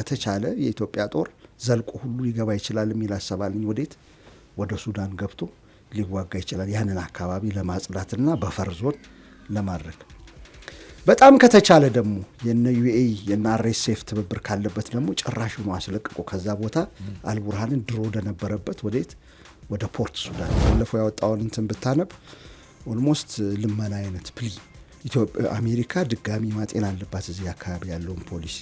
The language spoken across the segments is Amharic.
ከተቻለ የኢትዮጵያ ጦር ዘልቆ ሁሉ ሊገባ ይችላል የሚል አሰባልኝ ወደ ሱዳን ገብቶ ሊዋጋ ይችላል ያንን አካባቢ ለማጽዳትና በፈር ዞን ለማድረግ በጣም ከተቻለ ደግሞ የነ ዩኤኢ የነ አርኤስኤፍ ትብብር ካለበት ደግሞ ጭራሹን አስለቅቆ ከዛ ቦታ አልቡርሃንን ድሮ ወደነበረበት ወደ ፖርት ሱዳን ለፈው ያወጣውን እንትን ብታነብ ኦልሞስት ልመና አይነት ፕሊ ኢትዮጵያ አሜሪካ ድጋሚ ማጤን አለባት እዚህ አካባቢ ያለውን ፖሊሲ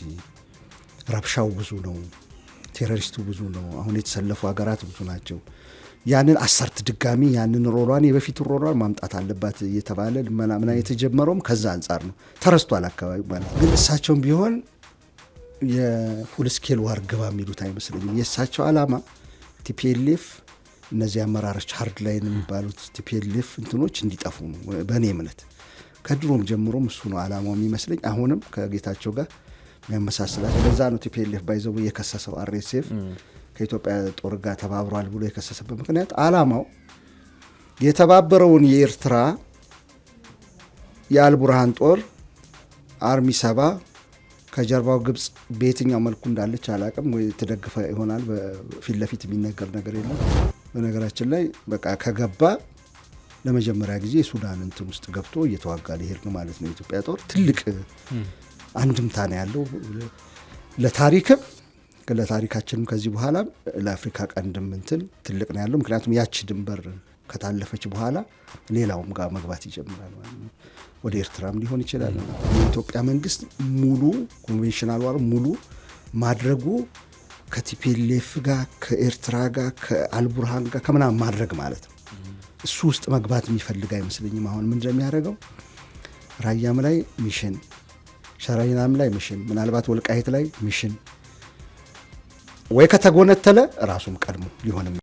ረብሻው ብዙ ነው ቴሮሪስቱ ብዙ ነው አሁን የተሰለፉ ሀገራት ብዙ ናቸው ያንን አሰርት ድጋሚ ያንን ሮሏን የበፊት ሮሏን ማምጣት አለባት እየተባለ ልመና የተጀመረውም ከዛ አንፃር ነው ተረስቷል አካባቢ ማለት ግን እሳቸውም ቢሆን የፉል ስኬል ዋር ግባ የሚሉት አይመስልኝም የእሳቸው ዓላማ ቲፒኤልኤፍ እነዚህ አመራሮች ሃርድ ላይን የሚባሉት ቲፒኤልኤፍ እንትኖች እንዲጠፉ ነው በእኔ እምነት ከድሮም ጀምሮም እሱ ነው ዓላማው የሚመስለኝ አሁንም ከጌታቸው ጋር የሚያመሳስላቸው ለዛ ነው ቲፒኤልኤፍ ባይዘው የከሰሰው አርኤስኤፍ ከኢትዮጵያ ጦር ጋር ተባብሯል ብሎ የከሰሰበት ምክንያት ዓላማው የተባበረውን የኤርትራ የአልቡርሃን ጦር አርሚ 7 ከጀርባው ግብጽ በየትኛው መልኩ እንዳለች አላቅም ወይ ተደግፈ ይሆናል በፊት ለፊት የሚነገር ነገር የለም በነገራችን ላይ በቃ ከገባ ለመጀመሪያ ጊዜ ሱዳን እንትን ውስጥ ገብቶ እየተዋጋ ሊሄድ ነው ማለት ነው የኢትዮጵያ ጦር ትልቅ አንድምታ ነው ያለው ለታሪካችንም ከዚህ በኋላ ለአፍሪካ ቀንድም እንትን ትልቅ ነው ያለው ምክንያቱም ያቺ ድንበር ከታለፈች በኋላ ሌላውም ጋር መግባት ይጀምራል ማለት ነው ወደ ኤርትራም ሊሆን ይችላል የኢትዮጵያ መንግስት ሙሉ ኮንቬንሽናል ዋር ሙሉ ማድረጉ ከቲፒኤልኤፍ ጋር ከኤርትራ ጋር ከአልቡርሃን ጋር ከምናምን ማድረግ ማለት ነው እሱ ውስጥ መግባት የሚፈልግ አይመስልኝም አሁን ምን እንደሚያደርገው ራያም ላይ ሚሽን ሸራይናም ላይ ሚሽን ምናልባት ወልቃይት ላይ ሚሽን ወይ ከተጎነተለ ራሱም ቀድሞ ሊሆንም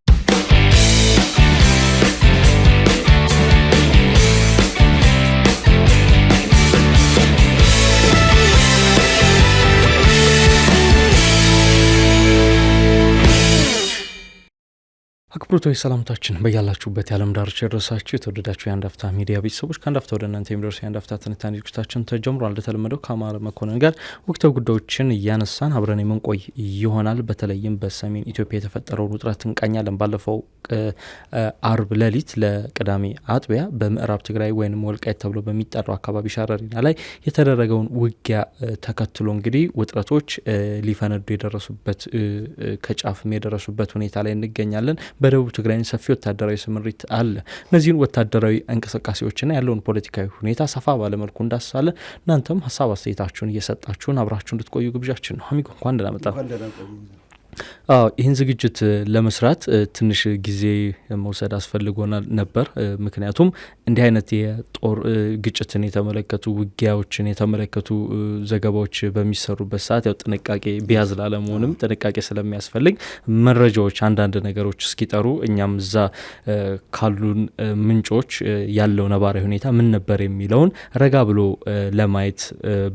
አክብሮታዊ ሰላምታችን በያላችሁበት የዓለም ዳርቻ የደረሳችሁ የተወደዳችሁ የአንድ አፍታ ሚዲያ ቤተሰቦች ከአንድ አፍታ ወደ እናንተ የሚደርሱ የአንድ አፍታ ትንታኔ ዝግጅታችን ተጀምሯል። እንደተለመደው ከአማረ መኮንን ጋር ወቅታዊ ጉዳዮችን እያነሳን አብረን የምንቆይ ይሆናል። በተለይም በሰሜን ኢትዮጵያ የተፈጠረውን ውጥረት እንቃኛለን። ባለፈው አርብ ሌሊት ለቅዳሜ አጥቢያ በምዕራብ ትግራይ ወይም ወልቃይት ተብሎ በሚጠራው አካባቢ ሸረሪና ላይ የተደረገውን ውጊያ ተከትሎ እንግዲህ ውጥረቶች ሊፈነዱ የደረሱበት ከጫፍም የደረሱበት ሁኔታ ላይ እንገኛለን። በደቡብ ትግራይ ሰፊ ወታደራዊ ስምሪት አለ። እነዚህን ወታደራዊ እንቅስቃሴዎችና ያለውን ፖለቲካዊ ሁኔታ ሰፋ ባለመልኩ እንዳስሳለን። እናንተም ሀሳብ አስተያየታችሁን እየሰጣችሁን አብራችሁ እንድትቆዩ ግብዣችን ነው። አሚጎ እንኳን ደህና መጣ። ይህን ዝግጅት ለመስራት ትንሽ ጊዜ መውሰድ አስፈልጎናል ነበር። ምክንያቱም እንዲህ አይነት የጦር ግጭትን የተመለከቱ ውጊያዎችን የተመለከቱ ዘገባዎች በሚሰሩበት ሰዓት ያው ጥንቃቄ ቢያዝ ላለመሆንም ጥንቃቄ ስለሚያስፈልግ መረጃዎች አንዳንድ ነገሮች እስኪጠሩ እኛም እዛ ካሉን ምንጮች ያለው ነባራዊ ሁኔታ ምን ነበር የሚለውን ረጋ ብሎ ለማየት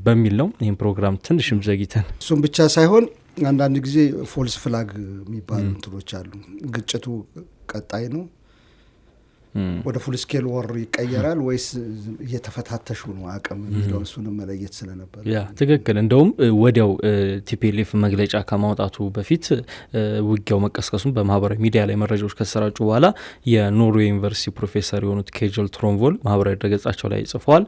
በሚል ነው ይህን ፕሮግራም ትንሽም ዘግይተን እሱም ብቻ ሳይሆን አንዳንድ ጊዜ ፎልስ ፍላግ የሚባሉ እንትኖች አሉ ግጭቱ ቀጣይ ነው ወደ ፉል ስኬል ወር ይቀየራል ወይስ እየተፈታተሹ ነው አቅም የሚለው እሱንም መለየት ስለነበር ያ ትክክል እንደውም ወዲያው ቲፒኤልኤፍ መግለጫ ከማውጣቱ በፊት ውጊያው መቀስቀሱን በማህበራዊ ሚዲያ ላይ መረጃዎች ከተሰራጩ በኋላ የኖርዌይ ዩኒቨርሲቲ ፕሮፌሰር የሆኑት ኬጀል ትሮንቮል ማህበራዊ ድረገጻቸው ላይ ጽፈዋል።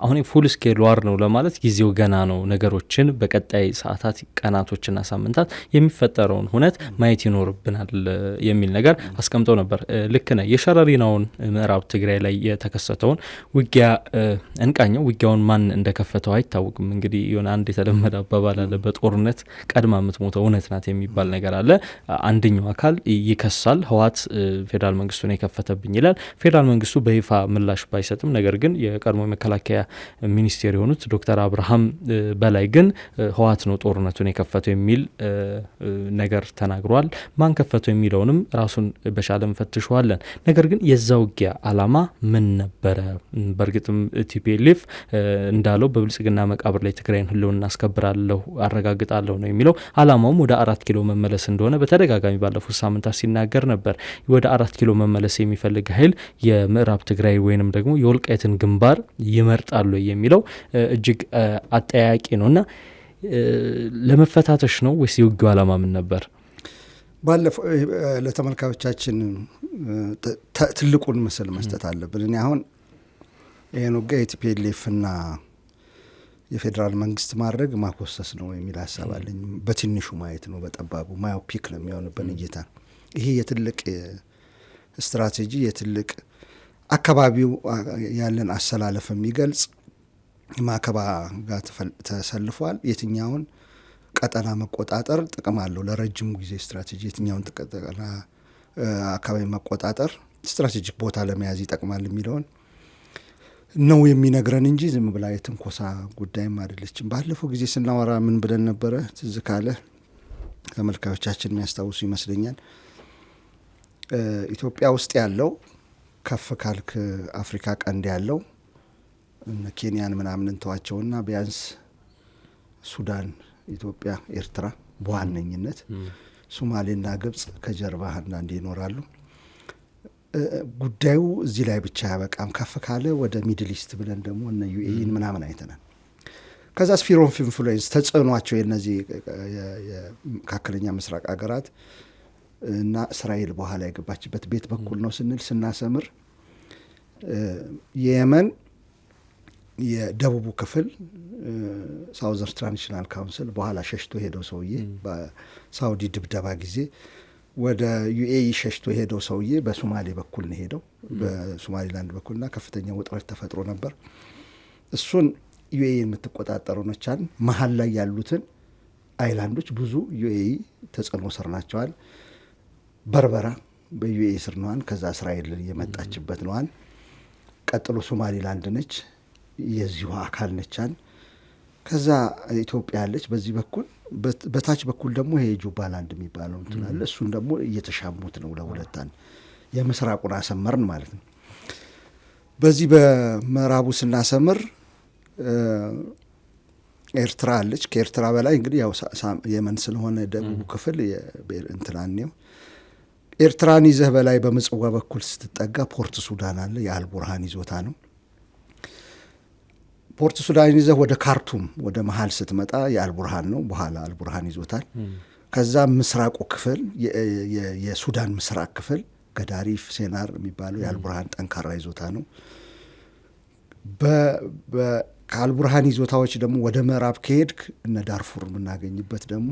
አሁን ፉል ስኬል ዋር ነው ለማለት ጊዜው ገና ነው፣ ነገሮችን በቀጣይ ሰዓታት ቀናቶችና ሳምንታት የሚፈጠረውን ሁነት ማየት ይኖርብናል የሚል ነገር አስቀምጠው ነበር። ልክ ነው የሸረሪናው ምዕራብ ትግራይ ላይ የተከሰተውን ውጊያ እንቃኘው። ውጊያውን ማን እንደከፈተው አይታወቅም። እንግዲህ የሆነ አንድ የተለመደ አባባል አለ፣ በጦርነት ቀድማ የምትሞተው እውነት ናት የሚባል ነገር አለ። አንደኛው አካል ይከሳል፣ ህወሓት ፌዴራል መንግስቱን የከፈተብኝ ይላል። ፌዴራል መንግስቱ በይፋ ምላሽ ባይሰጥም ነገር ግን የቀድሞ መከላከያ ሚኒስቴር የሆኑት ዶክተር አብርሃም በላይ ግን ህወሓት ነው ጦርነቱን የከፈተው የሚል ነገር ተናግሯል። ማን ከፈተው የሚለውንም ራሱን በሻለም ፈትሸዋለን። ነገር ግን የዛውጊያ አላማ ምን ነበረ? በእርግጥም ቲፒኤልኤፍ እንዳለው በብልጽግና መቃብር ላይ ትግራይን ህልውና አስከብራለሁ አረጋግጣለሁ ነው የሚለው። አላማውም ወደ 4 ኪሎ መመለስ እንደሆነ በተደጋጋሚ ባለፉት ሳምንታት ሲናገር ነበር። ወደ 4 ኪሎ መመለስ የሚፈልግ ኃይል የምዕራብ ትግራይ ወይንም ደግሞ የወልቃይትን ግንባር ይመርጣሉ የሚለው እጅግ አጠያቂ ነውና ለመፈታተሽ ነው ወይስ የውጊው ዓላማ ምን ነበር? ባለፈው ለተመልካቾቻችን ትልቁን ምስል መስጠት አለብን። እኔ አሁን ይህን ውጊያ የቲፒኤልኤፍና የፌዴራል መንግስት ማድረግ ማኮሰስ ነው የሚል ሀሳብ አለኝ። በትንሹ ማየት ነው፣ በጠባቡ ማዮፒክ ነው የሚሆንብን እይታ። ይሄ የትልቅ ስትራቴጂ የትልቅ አካባቢው ያለን አሰላለፍ የሚገልጽ ማዕከባ ጋር ተሰልፏል። የትኛውን ቀጠና መቆጣጠር ጥቅም አለው ለረጅሙ ጊዜ ስትራቴጂ፣ የትኛውን ቀጠና አካባቢ መቆጣጠር ስትራቴጂክ ቦታ ለመያዝ ይጠቅማል የሚለውን ነው የሚነግረን እንጂ ዝም ብላ የትንኮሳ ጉዳይም አይደለችም። ባለፈው ጊዜ ስናወራ ምን ብለን ነበረ? ትዝ ካለ ተመልካዮቻችን የሚያስታውሱ ይመስለኛል። ኢትዮጵያ ውስጥ ያለው ከፍ ካልክ አፍሪካ ቀንድ ያለው እነ ኬንያን ምናምን እንተዋቸውና ቢያንስ ሱዳን፣ ኢትዮጵያ፣ ኤርትራ በዋነኝነት ሶማሌና ግብጽ ከጀርባ አንዳንዴ ይኖራሉ። ጉዳዩ እዚህ ላይ ብቻ ያበቃም። ከፍ ካለ ወደ ሚድል ኢስት ብለን ደግሞ እነ ዩኤኢን ምናምን አይተናል። ከዛ ስፊር ኦፍ ኢንፍሉዌንስ ተጽዕኗቸው የነዚህ የመካከለኛ ምስራቅ ሀገራት እና እስራኤል በኋላ የገባችበት ቤት በኩል ነው ስንል ስናሰምር የየመን የደቡቡ ክፍል ሳውዘርን ትራንዚሽናል ካውንስል በኋላ ሸሽቶ ሄደው ሰውዬ በሳውዲ ድብደባ ጊዜ ወደ ዩኤኢ ሸሽቶ ሄደው ሰውዬ በሶማሌ በኩል ነው ሄደው፣ በሶማሌላንድ በኩልና ከፍተኛ ውጥረት ተፈጥሮ ነበር። እሱን ዩኤኢ የምትቆጣጠረው ነቻን። መሀል ላይ ያሉትን አይላንዶች ብዙ ዩኤኢ ተጽዕኖ ስር ናቸዋል። በርበራ በዩኤኢ ስር ነዋል። ከዛ እስራኤል የመጣችበት ነዋል። ቀጥሎ ሶማሌላንድ ነች፣ የዚሁ አካል ነቻን። ከዛ ኢትዮጵያ ያለች በዚህ በኩል፣ በታች በኩል ደግሞ ይሄ ጁባላንድ የሚባለው እንትን አለ። እሱን ደግሞ እየተሻሙት ነው ለሁለታን። የምስራቁን አሰመርን ማለት ነው። በዚህ በምዕራቡ ስናሰምር ኤርትራ አለች። ከኤርትራ በላይ እንግዲህ ያው የመን ስለሆነ ደቡቡ ክፍል እንትናኔው ኤርትራን ይዘህ በላይ በምጽዋ በኩል ስትጠጋ ፖርት ሱዳን አለ። የአልቡርሃን ይዞታ ነው። ፖርት ሱዳን ይዘህ ወደ ካርቱም ወደ መሀል ስትመጣ የአልቡርሃን ነው። በኋላ አልቡርሃን ይዞታል። ከዛ ምስራቁ ክፍል የሱዳን ምስራቅ ክፍል ገዳሪፍ፣ ሴናር የሚባለው የአልቡርሃን ጠንካራ ይዞታ ነው። ከአልቡርሃን ይዞታዎች ደግሞ ወደ ምዕራብ ከሄድክ እነ ዳርፉር የምናገኝበት ደግሞ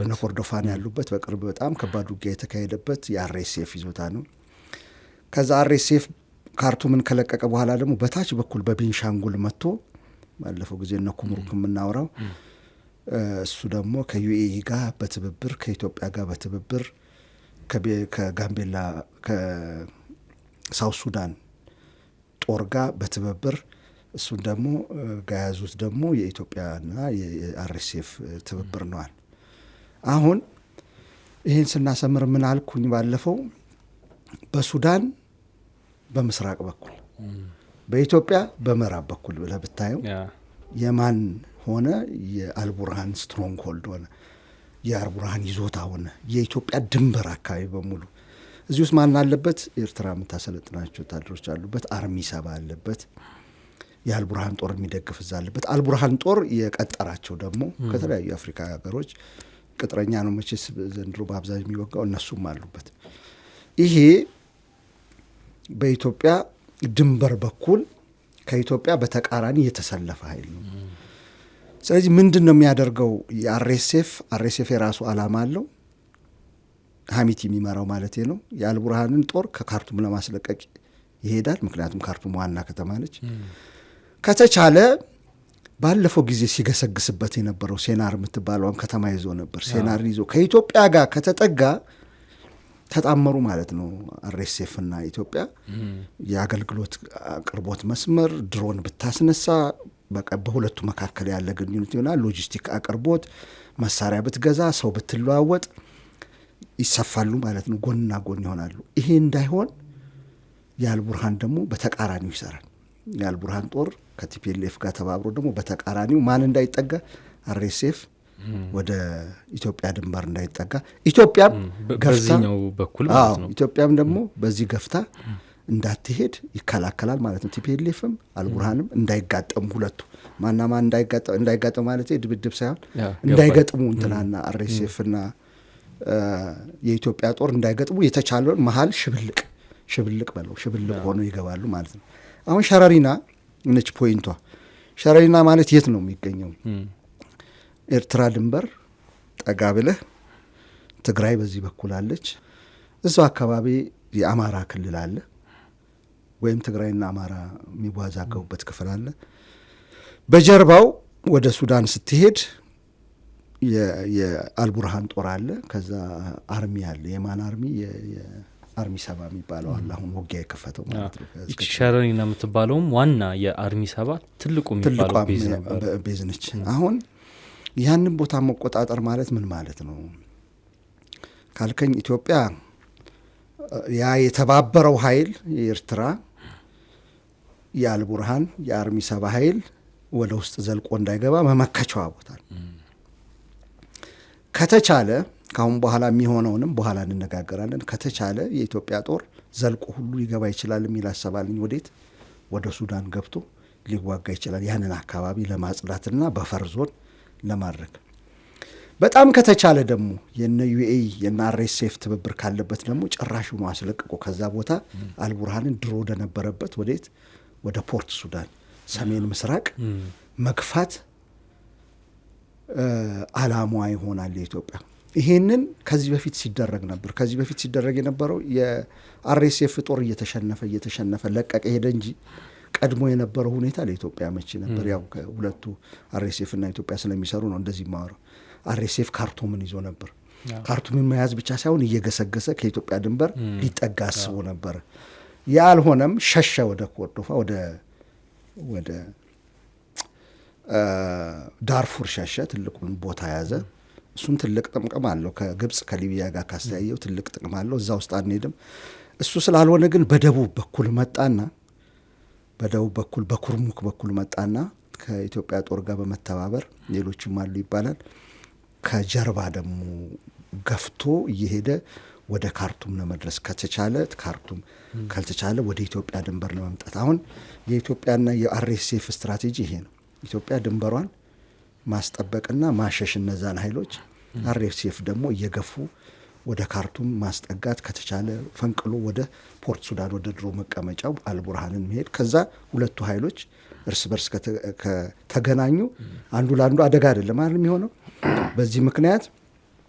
እነ ኮርዶፋን ያሉበት በቅርብ በጣም ከባድ ውጊያ የተካሄደበት የአርኤስኤፍ ይዞታ ነው። ከዛ አርኤስኤፍ ካርቱምን ከለቀቀ በኋላ ደግሞ በታች በኩል በቤንሻንጉል መጥቶ ባለፈው ጊዜ እነ ኩምሩክ የምናወራው እሱ ደግሞ ከዩኤኢ ጋር በትብብር ከኢትዮጵያ ጋር በትብብር ከጋምቤላ ከሳውት ሱዳን ጦር ጋር በትብብር እሱን ደግሞ ጋያዙት ደግሞ የኢትዮጵያና የአርኤስኤፍ ትብብር ነዋል። አሁን ይህን ስናሰምር ምን አልኩኝ ባለፈው? በሱዳን በምስራቅ በኩል በኢትዮጵያ በምዕራብ በኩል ብለህ ብታየው የማን ሆነ? የአልቡርሃን ስትሮንግ ሆልድ ሆነ፣ የአልቡርሃን ይዞታ ሆነ። የኢትዮጵያ ድንበር አካባቢ በሙሉ እዚህ ውስጥ ማን አለበት? ኤርትራ የምታሰለጥናቸው ወታደሮች አሉበት። አርሚ ሰባ አለበት። የአልቡርሃን ጦር የሚደግፍ እዛ አለበት። አልቡርሃን ጦር የቀጠራቸው ደግሞ ከተለያዩ የአፍሪካ ሀገሮች ቅጥረኛ ነው መቼስ ዘንድሮ በአብዛኛው የሚወጋው፣ እነሱም አሉበት። ይሄ በኢትዮጵያ ድንበር በኩል ከኢትዮጵያ በተቃራኒ የተሰለፈ ኃይል ነው። ስለዚህ ምንድን ነው የሚያደርገው? የአርኤስኤፍ የራሱ ዓላማ አለው። ሀሚቲ የሚመራው ማለት ነው። የአልቡርሃንን ጦር ከካርቱም ለማስለቀቅ ይሄዳል። ምክንያቱም ካርቱም ዋና ከተማ ነች። ከተቻለ ባለፈው ጊዜ ሲገሰግስበት የነበረው ሴናር የምትባለውን ከተማ ይዞ ነበር። ሴናርን ይዞ ከኢትዮጵያ ጋር ከተጠጋ ተጣመሩ ማለት ነው። አርኤስኤፍ እና ኢትዮጵያ የአገልግሎት አቅርቦት መስመር ድሮን ብታስነሳ በሁለቱ መካከል ያለ ግንኙነት ይሆናል። ሎጂስቲክ አቅርቦት፣ መሳሪያ ብትገዛ፣ ሰው ብትለዋወጥ ይሰፋሉ ማለት ነው። ጎንና ጎን ይሆናሉ። ይሄ እንዳይሆን የአልቡርሃን ደግሞ በተቃራኒው ይሰራል። የአልቡርሃን ጦር ከቲፒኤልኤፍ ጋር ተባብሮ ደግሞ በተቃራኒው ማን እንዳይጠጋ? አርኤስኤፍ ወደ ኢትዮጵያ ድንበር እንዳይጠጋ፣ ኢትዮጵያም በዚህኛው በኩል ማለት ነው። ኢትዮጵያም ደግሞ በዚህ ገፍታ እንዳትሄድ ይከላከላል ማለት ነው። ቲፒኤልኤፍም አልቡርሃንም እንዳይጋጠሙ ሁለቱ ማናማ እንዳይጋጠሙ ማለት ድብድብ ሳይሆን እንዳይገጥሙ እንትናና አርኤስኤፍና የኢትዮጵያ ጦር እንዳይገጥሙ የተቻለውን መሀል ሽብልቅ ሆነው ይገባሉ ማለት ነው። አሁን ሸረሪና ነች ፖይንቷ። ሸረሪና ማለት የት ነው የሚገኘው? ኤርትራ ድንበር ጠጋ ብለህ ትግራይ በዚህ በኩል አለች። እዛው አካባቢ የአማራ ክልል አለ፣ ወይም ትግራይና አማራ የሚዋዛገቡበት ክፍል አለ። በጀርባው ወደ ሱዳን ስትሄድ የአልቡርሃን ጦር አለ። ከዛ አርሚ አለ። የማን አርሚ? የአርሚ ሰባ የሚባለው አለ። አሁን ውጊያ የከፈተው ማለት ነው። ሸረሪና የምትባለውም ዋና የአርሚ ሰባ ትልቁ የሚባለው ቤዝ ነች። አሁን ያንን ቦታ መቆጣጠር ማለት ምን ማለት ነው ካልከኝ፣ ኢትዮጵያ ያ የተባበረው ኃይል የኤርትራ የአልቡርሃን የአርሚ ሰባ ኃይል ወደ ውስጥ ዘልቆ እንዳይገባ መመከቻዋ ቦታ ከተቻለ፣ ካሁን በኋላ የሚሆነውንም በኋላ እንነጋገራለን። ከተቻለ የኢትዮጵያ ጦር ዘልቆ ሁሉ ሊገባ ይችላል የሚል አሰባልኝ። ወዴት? ወደ ሱዳን ገብቶ ሊዋጋ ይችላል። ያንን አካባቢ ለማጽዳትና በፈር ዞን ለማድረግ በጣም ከተቻለ ደግሞ የነ ዩኤኢ የነ አርኤስኤፍ ትብብር ካለበት ደግሞ ጭራሽ ነው አስለቅቆ ከዛ ቦታ አልቡርሃንን ድሮ ወደነበረበት ወዴት? ወደ ፖርት ሱዳን ሰሜን ምስራቅ መግፋት አላማዋ ይሆናል የኢትዮጵያ። ይሄንን ከዚህ በፊት ሲደረግ ነበር። ከዚህ በፊት ሲደረግ የነበረው የአርኤስኤፍ ጦር እየተሸነፈ ለቀቀ ሄደ እንጂ ቀድሞ የነበረው ሁኔታ ለኢትዮጵያ መቼ ነበር? ያው ሁለቱ አርኤስኤፍ እና ኢትዮጵያ ስለሚሰሩ ነው እንደዚህ ማወራው። አርኤስኤፍ ካርቱምን ይዞ ነበር። ካርቱምን መያዝ ብቻ ሳይሆን እየገሰገሰ ከኢትዮጵያ ድንበር ሊጠጋ አስቦ ነበር። ያልሆነም ሸሸ ወደ ኮርዶፋ ወደ ዳርፉር ሸሸ። ትልቁን ቦታ ያዘ። እሱም ትልቅ ጥቅም አለው። ከግብጽ ከሊቢያ ጋር ካስተያየው ትልቅ ጥቅም አለው። እዛ ውስጥ አንሄድም። እሱ ስላልሆነ ግን በደቡብ በኩል መጣና በኩርሙክ በኩል መጣና ከኢትዮጵያ ጦር ጋር በመተባበር ሌሎችም አሉ ይባላል። ከጀርባ ደግሞ ገፍቶ እየሄደ ወደ ካርቱም ለመድረስ ከተቻለ ካርቱም፣ ካልተቻለ ወደ ኢትዮጵያ ድንበር ለመምጣት። አሁን የኢትዮጵያና የአርኤስኤፍ ስትራቴጂ ይሄ ነው። ኢትዮጵያ ድንበሯን ማስጠበቅና ማሸሽ እነዛን ኃይሎች፣ አርኤስኤፍ ደግሞ እየገፉ ወደ ካርቱም ማስጠጋት፣ ከተቻለ ፈንቅሎ ወደ ፖርት ሱዳን ወደ ድሮ መቀመጫው አልቡርሃንን መሄድ። ከዛ ሁለቱ ኃይሎች እርስ በርስ ከተገናኙ አንዱ ለአንዱ አደጋ አይደለም አይደል የሚሆነው። በዚህ ምክንያት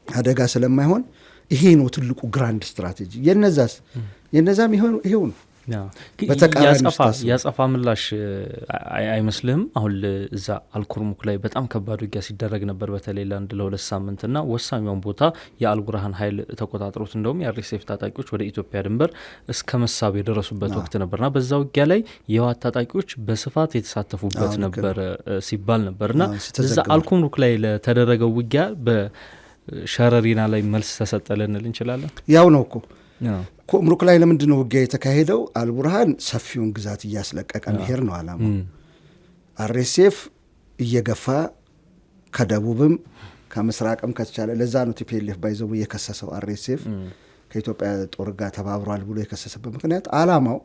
አደጋ ስለማይሆን ይሄ ነው ትልቁ ግራንድ ስትራቴጂ። የነዛም ይሄው ነው። ያጸፋ ምላሽ አይመስልህም? አሁን እዛ አልኩርሙክ ላይ በጣም ከባድ ውጊያ ሲደረግ ነበር፣ በተለይ ለ2 ሳምንትና ወሳኛውን ቦታ የአልቡርሃን ኃይል ተቆጣጥሮት እንደውም የአርኤስኤፍ ታጣቂዎች ወደ ኢትዮጵያ ድንበር እስከ መሳብ የደረሱበት ወቅት ነበርና በዛ ውጊያ ላይ የህወሓት ታጣቂዎች በስፋት የተሳተፉበት ነበር ሲባል ነበርና እዛ አልኩርሙክ ላይ ለተደረገው ውጊያ በሸረሪና ላይ መልስ ተሰጠ ልንል እንችላለን? ያው ነው እኮ ኩምሩክ ላይ ለምንድን ነው ውጊያ የተካሄደው? አልቡርሃን ሰፊውን ግዛት እያስለቀቀ መሄድ ነው አላማው። አርኤስኤፍ እየገፋ ከደቡብም ከምስራቅም ከተቻለ፣ ለዛ ነው ቲፒኤልኤፍ ባይዘው የከሰሰው አርኤስኤፍ ከኢትዮጵያ ጦር ጋር ተባብሯል ብሎ የከሰሰበት ምክንያት አላማው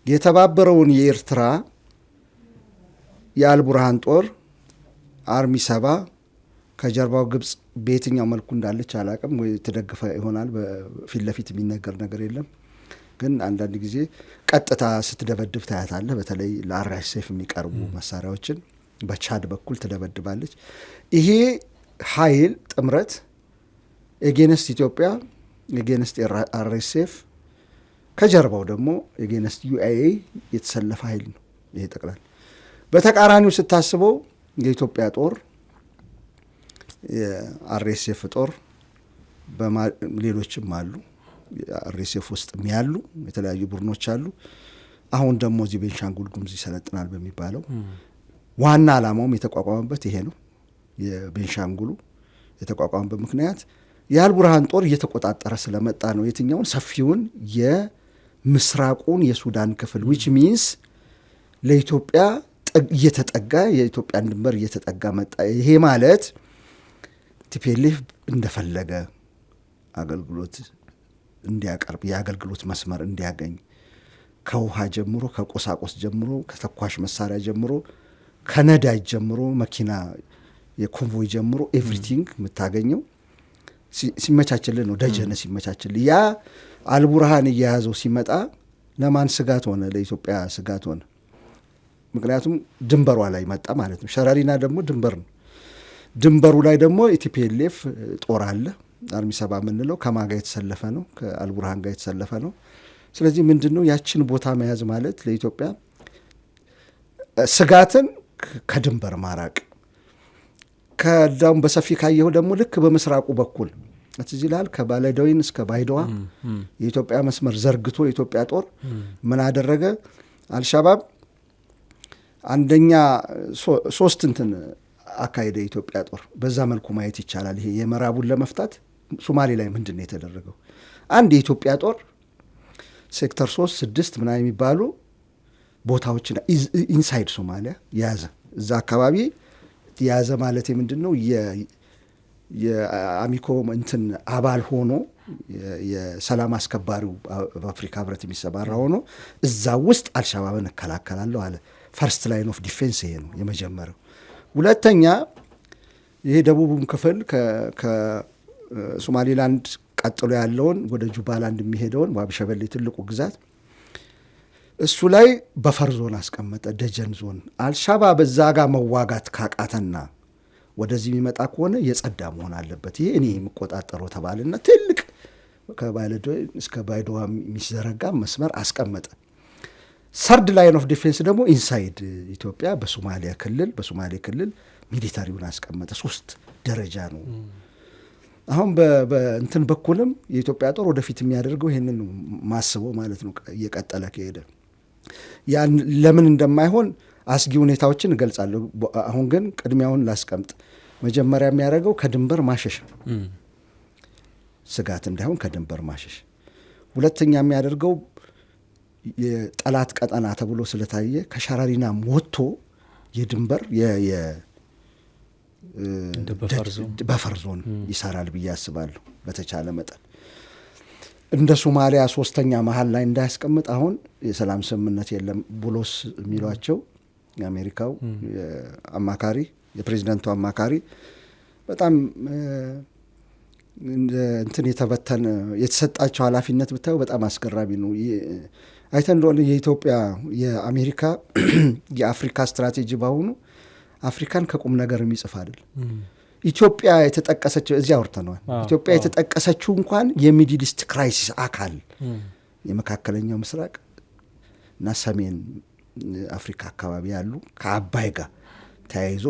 የተባበረውን የኤርትራ የአልቡርሃን ጦር አርሚ ሰባ ከጀርባው ግብጽ በየትኛው መልኩ እንዳለች አላቅም፣ ወይ ተደግፈ ይሆናል። በፊት ለፊት የሚነገር ነገር የለም። ግን አንዳንድ ጊዜ ቀጥታ ስትደበድብ ታያታለህ። በተለይ ለአርኤስኤፍ የሚቀርቡ መሳሪያዎችን በቻድ በኩል ትደበድባለች። ይሄ ኃይል ጥምረት ኤጌንስት ኢትዮጵያ፣ ኤጌንስት አርኤስኤፍ፣ ከጀርባው ደግሞ ኤጌንስት ዩኤኢ የተሰለፈ ኃይል ነው። ይሄ ጠቅላላ በተቃራኒው ስታስበው የኢትዮጵያ ጦር፣ የአርኤስኤፍ ጦር ሌሎችም አሉ። አርኤስኤፍ ውስጥ ያሉ የተለያዩ ቡድኖች አሉ። አሁን ደግሞ እዚህ ቤንሻንጉል ጉሙዝ ይሰለጥናል በሚባለው ዋና ዓላማውም የተቋቋመበት ይሄ ነው። የቤንሻንጉሉ የተቋቋመበት ምክንያት የአልቡርሃን ጦር እየተቆጣጠረ ስለመጣ ነው። የትኛውን? ሰፊውን የምስራቁን የሱዳን ክፍል which means ለኢትዮጵያ እየተጠጋ የኢትዮጵያን ድንበር እየተጠጋ መጣ። ይሄ ማለት ቲፒኤልኤፍ እንደፈለገ አገልግሎት እንዲያቀርብ፣ የአገልግሎት መስመር እንዲያገኝ፣ ከውሃ ጀምሮ ከቁሳቁስ ጀምሮ ከተኳሽ መሳሪያ ጀምሮ ከነዳጅ ጀምሮ መኪና የኮንቮይ ጀምሮ ኤቭሪቲንግ የምታገኘው ሲመቻችልህ ነው። ደጀነ ሲመቻችልህ ያ አልቡርሃን እየያዘው ሲመጣ ለማን ስጋት ሆነ? ለኢትዮጵያ ስጋት ሆነ። ምክንያቱም ድንበሯ ላይ መጣ ማለት ነው። ሸረሪና ደግሞ ድንበር ነው። ድንበሩ ላይ ደግሞ ኢቲፒኤልኤፍ ጦር አለ። አርሚ ሰባ የምንለው ከማን ጋር የተሰለፈ ነው? ከአልቡርሃን ጋር የተሰለፈ ነው። ስለዚህ ምንድን ነው ያችን ቦታ መያዝ ማለት ለኢትዮጵያ ስጋትን ከድንበር ማራቅ። ከዳውን በሰፊ ካየው ደግሞ ልክ በምስራቁ በኩል እዚህ ይላል ከባለዳዊን እስከ ባይዶዋ የኢትዮጵያ መስመር ዘርግቶ የኢትዮጵያ ጦር ምን አደረገ? አልሻባብ አንደኛ ሶስት እንትን አካሄደ የኢትዮጵያ ጦር። በዛ መልኩ ማየት ይቻላል። ይሄ የምዕራቡን ለመፍታት ሶማሌ ላይ ምንድን ነው የተደረገው? አንድ የኢትዮጵያ ጦር ሴክተር 3 6 ምናምን የሚባሉ ቦታዎችን ኢንሳይድ ሶማሊያ ያዘ። እዛ አካባቢ ያዘ ማለት ምንድን ነው? የአሚኮ እንትን አባል ሆኖ የሰላም አስከባሪው በአፍሪካ ህብረት የሚሰማራ ሆኖ እዛ ውስጥ አልሻባብን እከላከላለሁ አለ። ፈርስት ላይን ኦፍ ዲፌንስ ይሄ ነው የመጀመሪያው። ሁለተኛ ይሄ ደቡቡን ክፍል ከሶማሌላንድ ቀጥሎ ያለውን ወደ ጁባላንድ የሚሄደውን ዋቢሸበሌ ትልቁ ግዛት እሱ ላይ በፈር ዞን አስቀመጠ። ደጀን ዞን አልሻባብ እዛ ጋር መዋጋት ካቃተና ወደዚህ የሚመጣ ከሆነ የጸዳ መሆን አለበት። ይሄ እኔ የምቆጣጠረው ተባለና ትልቅ ከባለዶ እስከ ባይዶዋ የሚዘረጋ መስመር አስቀመጠ። ሰርድ ላይን ኦፍ ዲፌንስ ደግሞ ኢንሳይድ ኢትዮጵያ በሶማሌ ክልል ሚሊታሪውን አስቀመጠ። 3 ደረጃ ነው። አሁን በእንትን በኩልም የኢትዮጵያ ጦር ወደፊት የሚያደርገው ይሄንን ማስበው ማለት ነው። እየቀጠለ ከሄደ ያን ለምን እንደማይሆን አስጊ ሁኔታዎችን እገልጻለሁ። አሁን ግን ቅድሚያውን ላስቀምጥ። መጀመሪያ የሚያደርገው ከድንበር ማሸሽ ነው። ስጋት እንዳይሆን ከድንበር ማሸሽ። ሁለተኛ የሚያደርገው የጠላት ቀጠና ተብሎ ስለታየ ከሸረሪና ወጥቶ የድንበር በፈር ዞን ይሰራል ብዬ አስባለሁ። በተቻለ መጠን እንደ ሶማሊያ 3ኛ መሀል ላይ እንዳያስቀምጥ። አሁን የሰላም ስምምነት የለም ቡሎስ የሚሏቸው የአሜሪካው አማካሪ የፕሬዚደንቱ አማካሪ በጣም እንትን የተበተነ የተሰጣቸው ኃላፊነት ብታዩ በጣም አስገራሚ ነው። አይተን እንደሆነ የኢትዮጵያ የአሜሪካ የአፍሪካ ስትራቴጂ በአሁኑ አፍሪካን ከቁም ነገር የሚጽፍ አይደል። ኢትዮጵያ የተጠቀሰችው እዚያ አውርተነዋል። ኢትዮጵያ የተጠቀሰችው እንኳን የሚድል ኢስት ክራይሲስ አካል የመካከለኛው ምስራቅ እና ሰሜን አፍሪካ አካባቢ ያሉ ከአባይ ጋር ተያይዞ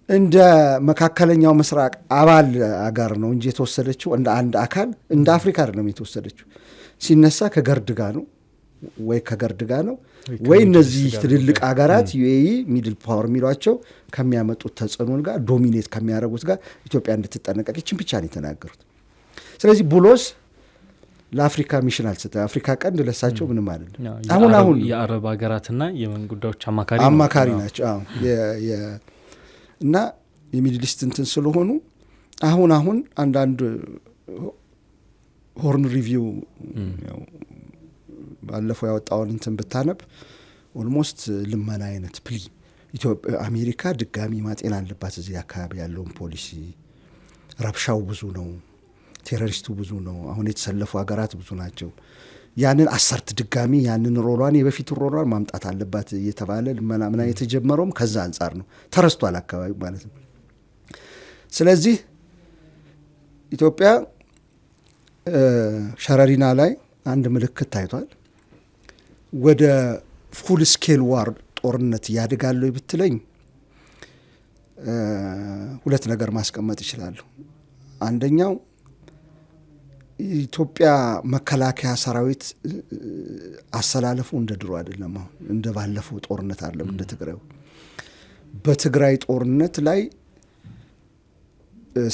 እንደ መካከለኛው ምስራቅ አባል አገር ነው እንጂ የተወሰደችው እንደ አንድ አካል እንደ አፍሪካ አይደለም የተወሰደችው። ሲነሳ ከገርድ ጋር ነው ወይ ከገርድ ጋር ነው ወይ እነዚህ ትልልቅ አገራት ዩኤኢ ሚድል ፓወር የሚሏቸው ከሚያመጡት ተጽዕኖ ጋር ዶሚኔት ከሚያደርጉት ጋር ኢትዮጵያ እንድትጠነቀቅ ይችን ብቻ ነው የተናገሩት። ስለዚህ ቡሎስ ለአፍሪካ ሚሽን አልሰጠ። አፍሪካ ቀንድ ለሳቸው ምንም አይደለም። አሁን የአረብ ሀገራትና የመን ጉዳዮች አማካሪ ናቸው። እና የሚድል ኢስት እንትን ስለሆኑ አሁን አንዳንድ ሆርን ሪቪው ባለፈው ያወጣውን እንትን ብታነብ ኦልሞስት ልመና አይነት ፕሊ ኢትዮጵያ አሜሪካ ድጋሚ ማጤን አለባት እዚህ አካባቢ ያለውን ፖሊሲ። ረብሻው ብዙ ነው፣ ቴሮሪስቱ ብዙ ነው፣ አሁን የተሰለፉ ሀገራት ብዙ ናቸው። ያንን አሰርት ድጋሚ ያንን ሮሏን የበፊት ሮሏን ማምጣት አለባት እየተባለ ልመና ምና የተጀመረውም ከዛ አንጻር ነው። ተረስቷል አካባቢ ማለት ነው። ስለዚህ ኢትዮጵያ ሸረሪና ላይ አንድ ምልክት ታይቷል። ወደ ፉል ስኬል ዋር ጦርነት ያድጋሉ ብትለኝ 2 ነገር ማስቀመጥ ይችላሉ። አንደኛው ኢትዮጵያ መከላከያ ሰራዊት አሰላለፉ እንደ ድሮ አይደለም። አሁን እንደ ባለፈው ጦርነት አይደለም። እንደ ትግራዩ በትግራይ ጦርነት ላይ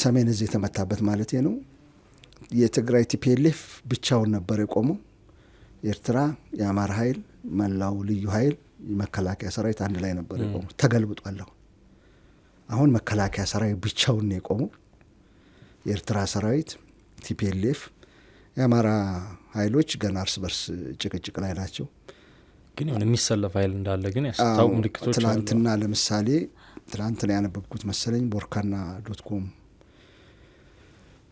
ሰሜን እዝ የተመታበት ማለት ነው። የትግራይ ቲፒኤልኤፍ ብቻውን ነበር የቆመው። ኤርትራ፣ የአማራ ኃይል፣ መላው ልዩ ኃይል፣ መከላከያ ሰራዊት አንድ ላይ ነበር የቆመው። ተገልብጧል። አሁን መከላከያ ሰራዊት ብቻውን ነው የቆመው። የኤርትራ ሰራዊት ቲፒኤልኤፍ፣ የአማራ ኃይሎች ገና እርስ በርስ ጭቅጭቅ ላይ ናቸው። ግን የሆነ የሚሰለፍ ኃይል እንዳለ ግን ያስታውቁ ምልክቶች ትናንትና ለምሳሌ ትናንትና ያነበብኩት መሰለኝ ቦርካና .com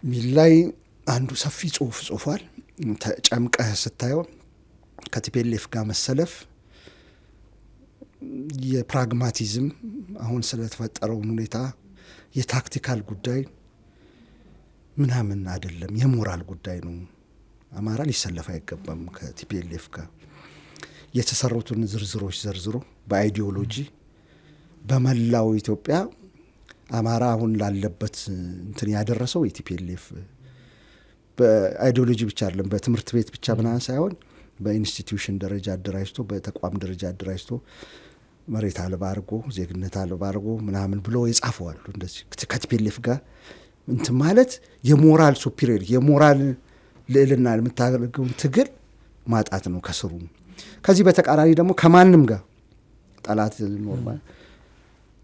ሚል ላይ አንዱ ሰፊ ጽሁፍ ጽፏል። ጨምቀህ ስታየው ከቲፒኤልኤፍ ጋር መሰለፍ የፕራግማቲዝም አሁን ስለተፈጠረው ሁኔታ የታክቲካል ጉዳይ ምናምን አይደለም፣ የሞራል ጉዳይ ነው። አማራ ሊሰለፍ አይገባም ከቲፒኤልኤፍ ጋር የተሰሩትን ዝርዝሮች ዘርዝሮ በአይዲዮሎጂ በመላው ኢትዮጵያ አማራ አሁን ላለበት እንትን ያደረሰው የቲፒኤልኤፍ በአይዲዮሎጂ ብቻ አይደለም፣ በትምህርት ቤት ብቻ ምናምን ሳይሆን በኢንስቲትዩሽን ደረጃ አደራጅቶ በተቋም ደረጃ አደራጅቶ መሬት አልባ አድርጎ ዜግነት አልባ አድርጎ ምናምን ብሎ የጻፈዋሉ። እንደዚህ ከቲፒኤልኤፍ ጋር እንትን ማለት የሞራል ሱፒሪየር የሞራል ልዕልና የምታደርገውን ትግል ማጣት ነው ከስሩ። ከዚህ በተቃራኒ ደግሞ ከማንም ጋር ጠላት ኖርማል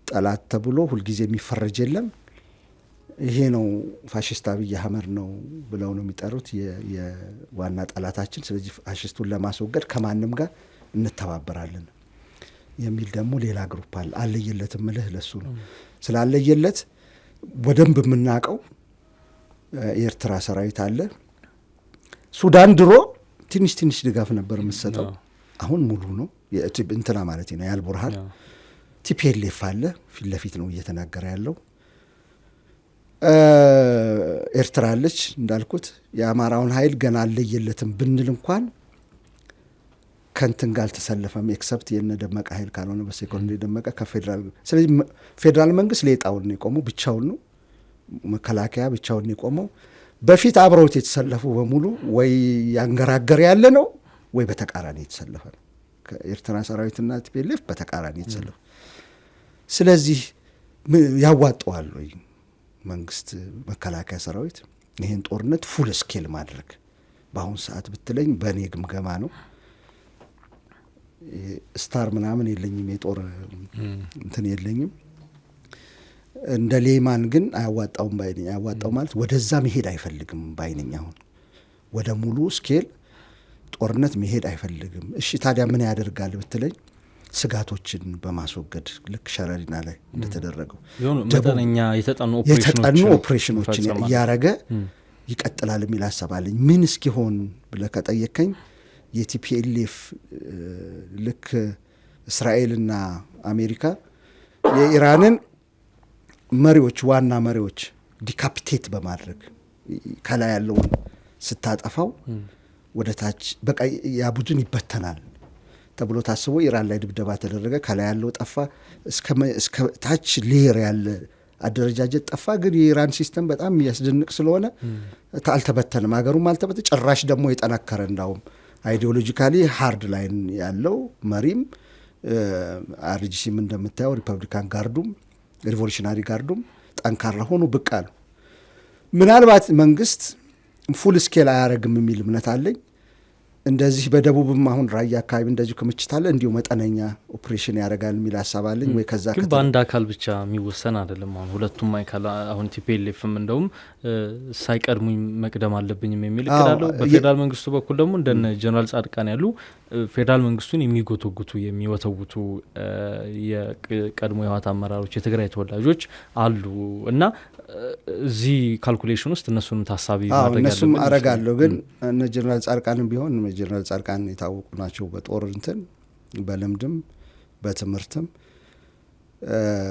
ጠላት ተብሎ ሁልጊዜ የሚፈረጅ የለም። ይሄ ነው ፋሽስት አብይ አህመድ ነው ብለው ነው የሚጠሩት የዋና ጠላታችን። ስለዚህ ፋሽስቱን ለማስወገድ ከማንም ጋር እንተባበራለን የሚል ደግሞ ሌላ ግሩፕ አለ። አለየለት ምልህ ለሱ ነው። ስላለየለት በደንብ የምናውቀው የኤርትራ ሰራዊት አለ። ሱዳን ድሮ ትንሽ ትንሽ ድጋፍ ነበር የምትሰጠው፣ አሁን ሙሉ ነው እንትና ማለት ነው የአልቡርሃን። ቲፒኤልኤፍ አለ ፊት ለፊት ነው እየተናገረ ያለው። ኤርትራ አለች እንዳልኩት። የአማራውን ኃይል ገና አለየለትም ብንል እንኳን ከንትን ጋር አልተሰለፈም። ኤክሰፕት የነደመቀ ኃይል ካልሆነ በሴኮንድ ደመቀ ከፌዴራል። ስለዚህ ፌዴራል መንግስት ሌጣውን ነው የቆመው፣ ብቻውን ነው። መከላከያ ብቻውን ነው የቆመው። በፊት አብረውት የተሰለፉ በሙሉ ወይ ያንገራገር ያለ ነው ወይ በተቃራኒ የተሰለፈ ነው። ከኤርትራ ሰራዊትና ቲፒኤልኤፍ በተቃራኒ የተሰለፉ። ስለዚህ ያዋጣዋል ወይ መንግስት መከላከያ ሰራዊት ይህን ጦርነት ፉል ስኬል ማድረግ? በአሁኑ ሰዓት ብትለኝ በእኔ ግምገማ ነው። ስታር ምናምን የለኝም፣ የጦር እንትን የለኝም። እንደ ሌማን ግን አያዋጣውም ባይነኝ። አያዋጣው ማለት ወደዛ መሄድ አይፈልግም ባይነኝ። አሁን ወደ ሙሉ ስኬል ጦርነት መሄድ አይፈልግም። እሺ ታዲያ ምን ያደርጋል ብትለኝ ስጋቶችን በማስወገድ ልክ ሸረሪና ላይ እንደተደረገው መጠነኛ የተጠኑ ኦፕሬሽኖችን እያረገ ይቀጥላል የሚል ሀሳብ አለኝ። ምን እስኪሆን ብለህ ከጠየከኝ የቲፒኤልኤፍ ልክ እስራኤልና አሜሪካ የኢራንን መሪዎች ዋና መሪዎች ዲካፒቴት በማድረግ ከላይ ያለውን ስታጠፋው ወደ ታች በቃ ያ ቡድን ይበተናል ተብሎ ታስቦ ኢራን ላይ ድብደባ ተደረገ። ከላይ ያለው ጠፋ፣ እስከ ታች ሌየር ያለ አደረጃጀት ጠፋ። ግን የኢራን ሲስተም በጣም የሚያስደንቅ ስለሆነ አልተበተንም፣ ሀገሩም አልተበተ ጭራሽ ደግሞ የጠነከረ እንዳውም አይዲዮሎጂካሊ ሃርድ ላይን ያለው መሪም አርጂሲም እንደምታየው ሪፐብሊካን ጋርዱም ሪቮሉሽናሪ ጋርዱም ጠንካራ ሆኑ ብቅ አሉ። ምናልባት መንግስት ፉል ስኬል አያረግም የሚል እምነት አለኝ። እንደዚህ በደቡብም አሁን ራያ አካባቢ እንደዚሁ ክምችት አለ፣ እንዲሁ መጠነኛ ኦፕሬሽን ያደርጋል የሚል ሀሳብ አለኝ። ወይ ከዛ ግን በአንድ አካል ብቻ የሚወሰን አይደለም። አሁን ሁለቱም አካል አሁን ቲፒኤልኤፍም እንደውም ሳይቀድሙኝ መቅደም አለብኝም የሚል እቅዳለሁ። በፌዴራል መንግስቱ በኩል ደግሞ እንደነ ጀነራል ጻድቃን ያሉ ፌዴራል መንግስቱን የሚጎተጉቱ የሚወተውቱ የቀድሞ የህወሓት አመራሮች የትግራይ ተወላጆች አሉ እና እዚህ ካልኩሌሽን ውስጥ እነሱንም ታሳቢ ማድረግ ያለብን እነሱም አረጋለሁ። ግን እነ ጀነራል ጻድቃንም ቢሆን ጀነራል ጻድቃን የታወቁ ናቸው በጦር እንትን በልምድም በትምህርትም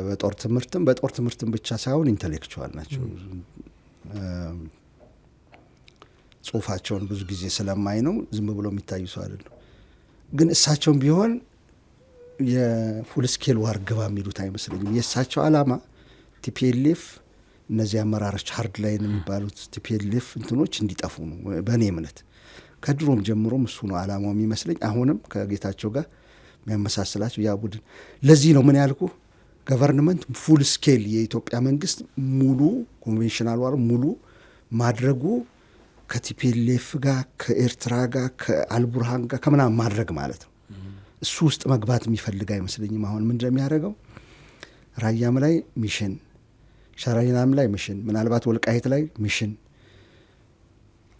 በጦር ትምህርትም ብቻ ሳይሆን ኢንተሌክቹዋል ናቸው። ጽሁፋቸውን ብዙ ጊዜ ስለማይ ነው ዝም ብሎ የሚታዩ ሰው አይደለም። ግን እሳቸውም ቢሆን የፉል ስኬል ዋር ግባ የሚሉት አይመስለኝም። የእሳቸው አላማ ቲፒኤልኤፍ እነዚህ አመራሮች ሃርድ ላይን የሚባሉት ቲፒኤልኤፍ እንትኖች እንዲጠፉ ነው በእኔ እምነት። ከድሮም ጀምሮም እሱ ነው አላማው የሚመስለኝ። አሁንም ከጌታቸው ጋር የሚያመሳስላቸው ያ ቡድን። ለዚህ ነው ምን ያልኩ ገቨርንመንት ፉል ስኬል የኢትዮጵያ መንግስት ሙሉ ኮንቬንሽናል ዋር ሙሉ ማድረጉ ከቲፒኤልኤፍ ጋር ከኤርትራ ጋር ከአልቡርሃን ጋር ከምናምን ማድረግ ማለት ነው። እሱ ውስጥ መግባት የሚፈልግ አይመስለኝም። አሁን ምን እንደሚያደርገው ራያም ላይ ሚሽን፣ ሸራይናም ላይ ሚሽን፣ ምናልባት ወልቃይት ላይ ሚሽን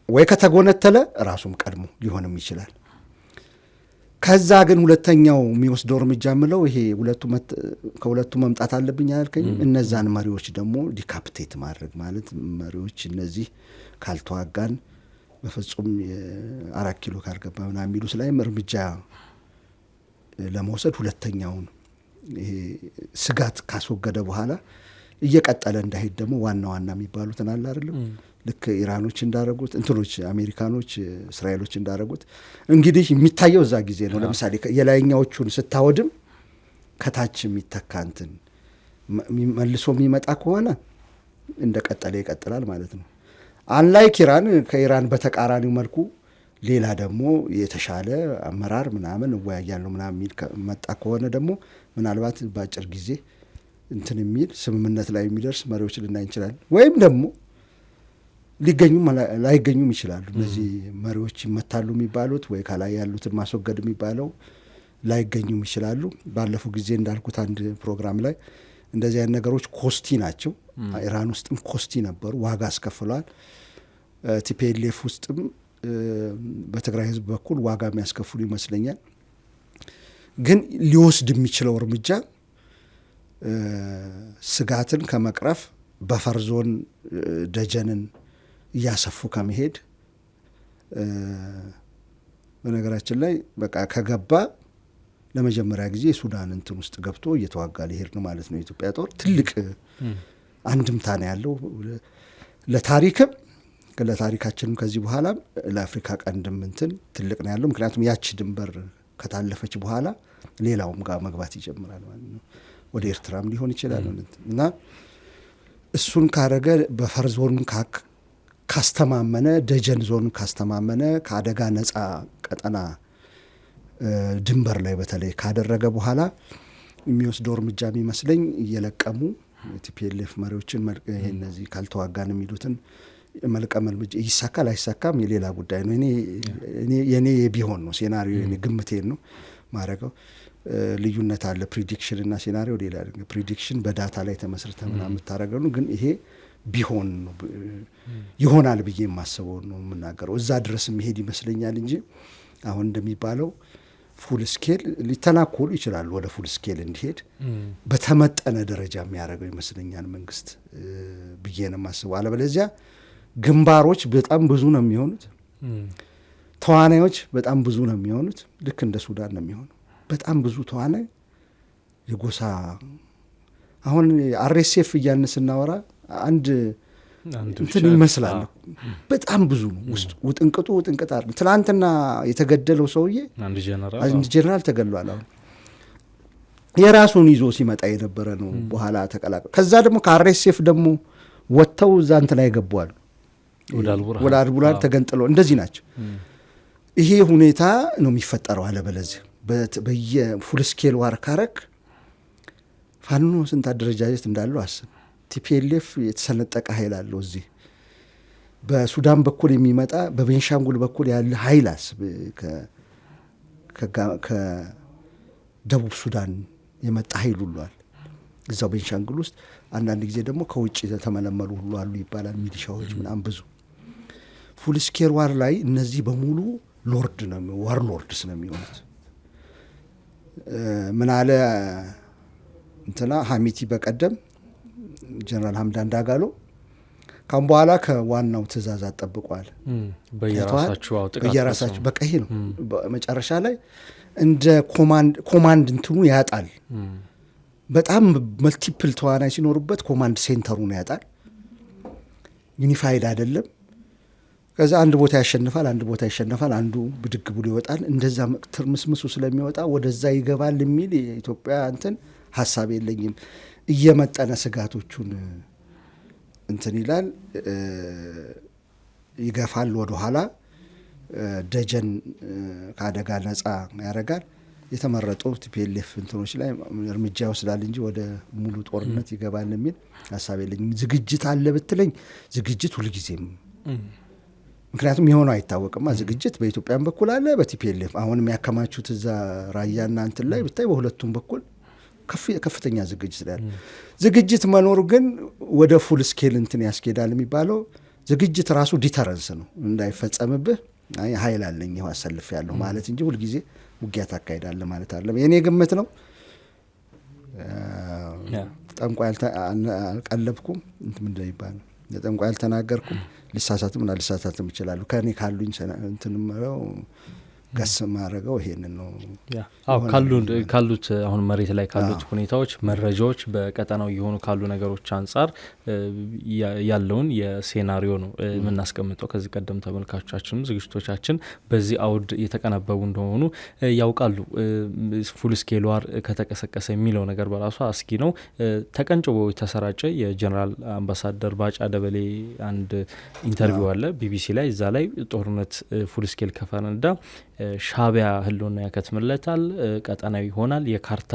ወይ ከተጎነተለ ራሱም ቀድሞ ሊሆንም ይችላል። ከዛ ግን ሁለተኛው የሚወስደው እርምጃ ምለው ይሄ ከሁለቱ መምጣት አለብኝ አያልከኝም? እነዛን መሪዎች ደግሞ ዲካፕቴት ማድረግ ማለት መሪዎች እነዚህ ካልተዋጋን በፍጹም 4 ኪሎ ካልገባ ምናምን የሚሉት ላይም እርምጃ ለመውሰድ ሁለተኛውን ይሄ ስጋት ካስወገደ በኋላ እየቀጠለ እንዳይሄድ ደግሞ ዋና ዋና የሚባሉትን አለ አይደለም ልክ ኢራኖች እንዳረጉት እንትኖች አሜሪካኖች እስራኤሎች እንዳረጉት እንግዲህ የሚታየው እዛ ጊዜ ነው። ለምሳሌ የላይኛዎቹን ስታወድም ከታች የሚተካ እንትን መልሶ የሚመጣ ከሆነ እንደቀጠለ ይቀጥላል ማለት ነው። አንላይክ ኢራን ከኢራን በተቃራኒው መልኩ ሌላ ደግሞ የተሻለ አመራር ምናምን እወያያለሁ ምናምን የሚል መጣ ከሆነ ደግሞ ምናልባት በአጭር ጊዜ እንትን የሚል ስምምነት ላይ የሚደርስ መሪዎች ልናይ እንችላለን። ወይም ደግሞ ሊገኙም ላይገኙም ይችላሉ። እነዚህ መሪዎች ይመታሉ የሚባሉት ወይ ከላይ ያሉትን ማስወገድ የሚባለው ላይገኙም ይችላሉ። ባለፈው ጊዜ እንዳልኩት አንድ ፕሮግራም ላይ እንደዚህ አይነት ነገሮች ኮስቲ ናቸው። ኢራን ውስጥም ኮስቲ ነበሩ፣ ዋጋ አስከፍለዋል። ቲፒኤልኤፍ ውስጥም በትግራይ ህዝብ በኩል ዋጋ የሚያስከፍሉ ይመስለኛል። ግን ሊወስድ የሚችለው እርምጃ ስጋትን ከመቅረፍ በፈር ዞን ደጀንን እያሰፉ ከመሄድ በነገራችን ላይ በቃ ከገባ ለመጀመሪያ ጊዜ ሱዳን እንትን ውስጥ ገብቶ እየተዋጋ ሊሄድ ነው ማለት ነው። የኢትዮጵያ ጦር ትልቅ አንድምታ ነው ያለው ለታሪክም ለታሪካችንም ከዚህ በኋላ ለአፍሪካ ቀንድም እንትን ትልቅ ነው ያለው። ምክንያቱም ያቺ ድንበር ከታለፈች በኋላ ሌላውም ጋር መግባት ይጀምራል ማለት ነው። ወደ ኤርትራም ሊሆን ይችላል እና እሱን ካረገ በፈር ዞኑን ካስተማመነ ደጀን ዞኑን ካስተማመነ ከአደጋ ነጻ ቀጠና ድንበር ላይ በተለይ ካደረገ በኋላ የሚወስደው እርምጃ የሚመስለኝ እየለቀሙ ቲፒኤልኤፍ መሪዎችን ይሄ እነዚህ ካልተዋጋን የሚሉትን መልቀም እርምጃ ይሳካል አይሳካም የሌላ ጉዳይ ነው። የኔ የቢሆን ነው ሴናሪዮ የኔ ግምቴን ነው ማረገው። ልዩነት አለ ፕሪዲክሽን እና ሴናሪዮ ሌላ ነው። ፕሪዲክሽን በዳታ ላይ ተመስርተ ምናምን የምታረገው ነው። ግን ይሄ ቢሆን ነው ይሆናል ብዬ የማስበው ነው የምናገረው። እዛ ድረስ የሚሄድ ይመስለኛል እንጂ አሁን እንደሚባለው ፉል ስኬል ሊተናኮሉ ይችላሉ። ወደ ፉል ስኬል እንዲሄድ በተመጠነ ደረጃ የሚያደርገው ይመስለኛል መንግስት ብዬ ነው የማስበው። አለበለዚያ ግንባሮች በጣም ብዙ ነው የሚሆኑት፣ ተዋናዮች በጣም ብዙ ነው የሚሆኑት። ልክ እንደ ሱዳን ነው የሚሆነው። በጣም ብዙ ተዋናይ የጎሳ አሁን አርኤስኤፍ እያን ስናወራ አንድ እንትን ይመስላል። በጣም ብዙ ነው ውስጥ ውጥንቅጡ ውጥንቅጥ አይደል። ትናንትና የተገደለው ሰውዬ አንድ ጄኔራል ተገድሏል። አሁን የራሱን ይዞ ሲመጣ የነበረ ነው። በኋላ ተቀላቀለ። ከዛ ደግሞ ከአርኤስኤፍ ደግሞ ወጥተው እዛ እንትን ላይ ገቧል። ወደ አልቡራን ተገንጥለው እንደዚህ ናቸው። ይሄ ሁኔታ ነው የሚፈጠረው። አለበለዚህ በየፉል ስኬል ዋር ካረክ ፋኖ ስንት አደረጃጀት እንዳለው አስብ። ቲፒኤልኤፍ የተሰነጠቀ ኃይል አለው እዚህ በሱዳን በኩል የሚመጣ በቤንሻንጉል በኩል ያለ ኃይል አስብ። ከደቡብ ሱዳን የመጣ ኃይል ሁሉ አለ እዛው ቤንሻንጉል ውስጥ። አንዳንድ ጊዜ ደግሞ ከውጭ የተመለመሉ ሁሉ አሉ ይባላል፣ ሚሊሻዎች ምናምን ብዙ። ፉል ስኬል ዋር ላይ እነዚህ በሙሉ ሎርድ ነው ዋር ሎርድስ ነው የሚሆኑት። ምን አለ እንትና ሀሚቲ በቀደም ጀነራል ሀምዳን ዳጋሎ ካሁን በኋላ ከዋናው ትእዛዝ አጠብቋል። በየራሳችሁ በቃ ይሄ ነው። መጨረሻ ላይ እንደ ኮማንድ እንትኑ ያጣል። በጣም መልቲፕል ተዋናይ ሲኖሩበት ኮማንድ ሴንተሩን ያጣል። ዩኒፋይድ አይደለም። ከዛ አንድ ቦታ ያሸንፋል፣ አንድ ቦታ ይሸነፋል፣ አንዱ ብድግ ብሎ ይወጣል። እንደዛ ትርምስምሱ ስለሚወጣ ወደዛ ይገባል የሚል የኢትዮጵያ እንትን ሀሳብ የለኝም። እየመጠነ ስጋቶቹን እንትን ይላል፣ ይገፋል ወደኋላ። ደጀን ከአደጋ ነጻ ያደርጋል። የተመረጡ ቲፒኤልኤፍ እንትኖች ላይ እርምጃ ይወስዳል እንጂ ወደ ሙሉ ጦርነት ይገባል የሚል ሀሳብ የለኝም። ዝግጅት አለ ብትለኝ ዝግጅት ሁልጊዜም ምክንያቱም የሆነው አይታወቅማ። ዝግጅት በኢትዮጵያም በኩል አለ፣ በቲፒኤልኤፍ አሁን የሚያከማቹት እዛ ራያና እንትን ላይ ብታይ በሁለቱም በኩል ከፍተኛ ዝግጅት ላይ ዝግጅት መኖሩ ግን ወደ ፉል ስኬል እንትን ያስኬዳል የሚባለው ዝግጅት ራሱ ዲተረንስ ነው እንዳይፈጸምብህ ኃይል አለኝ ይኸው አሰልፍ ያለሁ ማለት እንጂ ሁልጊዜ ውጊያ ታካሂዳለህ ማለት አይደለም። የኔ ግምት ነው። ጠንቋይ አልቀለብኩም ምንድን ነው ይባላል ጠንቋይ አልተናገርኩም ልሳሳትም ይችላሉ ከኔ ካሉኝ እንትንም ነው ገስ ማረጋው ይሄንን ነው። ካሉት አሁን መሬት ላይ ካሉት ሁኔታዎች መረጃዎች በቀጠናው የሆኑ ካሉ ነገሮች አንፃር ያለውን የሴናሪዮ ነው የምናስቀምጠው። ከዚህ ቀደም ተመልካቾቻችንም ዝግጅቶቻችን በዚህ አውድ የተቀናበቡ እንደሆኑ ያውቃሉ። ፉል ስኬል ዋር ከተቀሰቀሰ የሚለው ነገር በራሱ አስጊ ነው። ተቀንጭቦ የተሰራጨ የጀነራል አምባሳደር ባጫ ደበሌ አንድ ኢንተርቪው አለ ቢቢሲ ላይ። እዛ ላይ ጦርነት ፉል ስኬል ከፈነዳ ሻቢያ ህልውና ያከትምለታል፣ ቀጠናዊ ይሆናል፣ የካርታ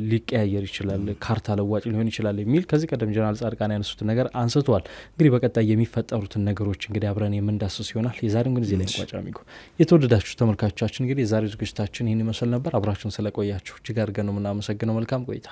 ሊቀያየር ይችላል፣ ካርታ ለዋጭ ሊሆን ይችላል የሚል ከዚህ ቀደም ጀነራል ጻድቃን ያነሱት ነገር አንስተዋል። እንግዲህ በቀጣይ የሚፈጠሩትን ነገሮች እንግዲህ አብረን የምንዳስስ ይሆናል። የዛሬው እንግዲህ እዚህ ላይ እንቋጫሚኩ። የተወደዳችሁ ተመልካቾቻችን እንግዲህ የዛሬው ዝግጅታችን ይህን ይመስል ነበር። አብራችሁን ስለቆያችሁ እጅግ አድርገን ነው የምናመሰግነው። መልካም ቆይታ